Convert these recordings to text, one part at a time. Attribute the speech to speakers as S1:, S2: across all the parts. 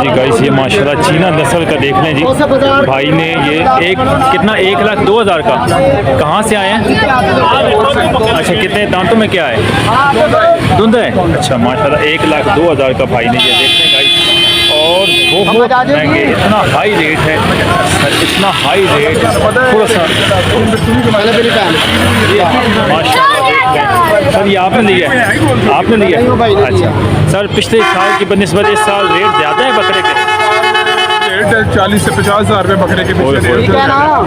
S1: जी guys ये माशाल्लाह चीना नस्ल का देख लें जी। भाई ने ये कितना 1,02,000 का कहाँ से आए हैं? अच्छा कितने दांतों में क्या है? धुंध है। अच्छा माशाल्लाह 1,02,000 का भाई ने ये देख लें गाइस। और बहुत महंगे, इतना हाई रेट है, इतना हाई रेट थोड़ा सा माशाल्लाह। सर ये आपने लिया है? आपने लिया है? अच्छा सर पिछले साल की बनिस्बत इस साल रेट ज़्यादा है बकरे के?
S2: 40 से 50,000 रुपये बकरे के।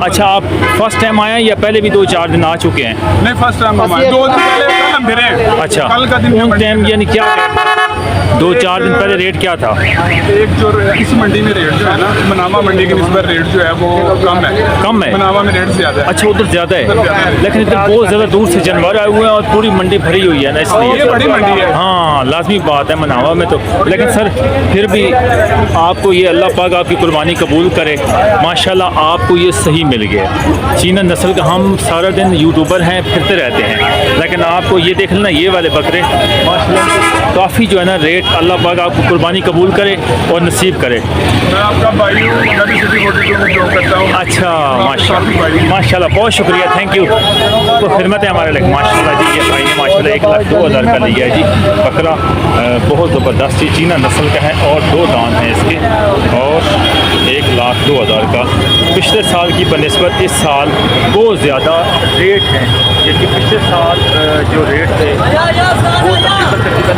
S1: अच्छा आप फर्स्ट टाइम आए हैं या पहले भी 2-4 दिन आ चुके हैं?
S2: नहीं फर्स्ट टाइम हम आए, 2 दिन पहले कल हम फिरे।
S1: अच्छा
S2: कल का दिन
S1: उन टाइम यानी क्या 2-4 दिन पहले रेट क्या था?
S2: एक जो इस मंडी में रेट जो है ना, मनामा मंडी की निस्बत रेट जो है वो कम है। मनामा में रेट ज़्यादा है।
S1: अच्छा उधर ज़्यादा है, लेकिन इधर बहुत ज़्यादा दूर से जानवर आए हुए हैं और पूरी मंडी भरी हुई है ना, इसलिए
S2: ये बड़ी मंडी है।
S1: हाँ लाजमी बात है मनावा में तो। लेकिन सर फिर भी आपको ये अल्लाह पाक आपकी कुर्बानी कबूल करे, माशाल्लाह आपको ये सही मिल गया। चीना नस्ल का हम सारा दिन यूट्यूबर हैं फिरते रहते हैं, लेकिन आपको ये देख लेना ये वाले बकरे माशाल्लाह काफ़ी जो है ना रेट, अल्लाह पाक आपको कुर्बानी कबूल करे और नसीब करे।
S2: मैं आपका भाई हूँ, नबी सिटी मोटर में जॉब करता हूँ।
S1: अच्छा माशाल्लाह बहुत शुक्रिया, थैंक यू। तो खिदमत है हमारे लिए माशाल्लाह जी। ये भाई ने माशाल्लाह 1,02,000 का लिया है जी बकरा। बहुत ज़बरदस्त ही चीना नस्ल का है और 2 दांत हैं इसके, और 1,02,000 का। पिछले साल की बनस्बत इस साल बहुत ज़्यादा रेट हैं, जबकि पिछले साल जो रेट थे वो तकरीबन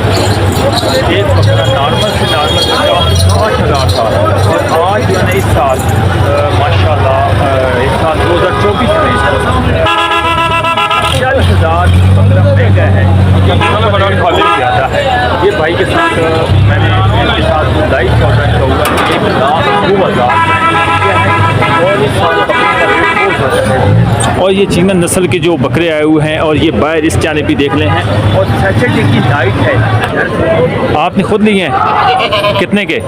S1: एक बकरा नॉर्मल से नॉर्मल बकरा 8,000 था, और आज जो है इस साल माशाल्लाह इस साल 2024 में 40,000 बकरा महंगा है, खाली ज़्यादा है। ये भाई के साथ मैंने इनके साथ लाइव चौदह हुआ 1,02,000 और इस साल बकरे का रेट बहुत ज़्यादा है। और ये चीना नस्ल के जो बकरे आए हुए हैं और ये बाहर इस जाने भी देख ले हैं, और सैटरडे की नाइट है। आपने खुद लिए हैं कितने के?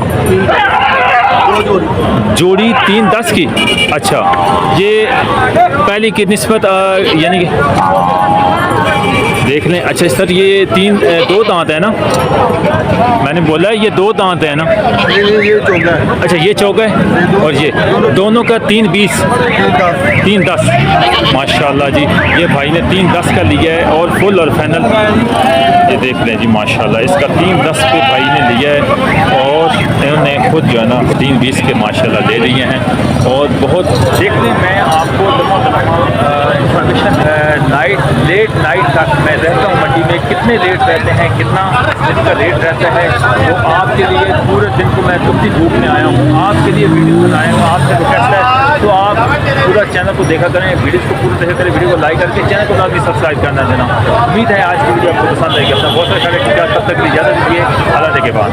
S1: जोड़ी 310 की। अच्छा ये पहले की निस्बत यानी कि देख लें। अच्छा सर ये 2 दांत है ना? मैंने बोला ये 2 दांत है ना?
S2: ये चौका है।
S1: अच्छा ये चौका है, और ये दोनों का 310 माशाल्लाह जी। ये भाई ने 310 का लिया है और फुल और फाइनल ये देख लें जी माशाल्लाह। इसका 310 पे भाई ने लिया है और इन्होंने खुद जो है ना 320 के माशाल्लाह ले लिए हैं। और बहुत देख लें, मैं आपको इंफॉर्मेशन लेट नाइट तक मैं रहता हूँ मंडी में, कितने रेट रहते हैं, कितना इसका रेट रहता है, तो आपके लिए पूरे दिन को मैं दुखती धूप में आया हूँ, आपके लिए वीडियो बनाया हूँ। आपसे रिक्वेस्ट है तो आप पूरा चैनल को देखा करें, वीडियो को पूरी देखा करें, वीडियो को लाइक करके चैनल को लाजमी सब्सक्राइब करना देना। उम्मीद है आज की वीडियो आपको पसंद आएगी। अपना बहुत सारे तब तक इजाज़त दीजिए, अल्लाह के बाद।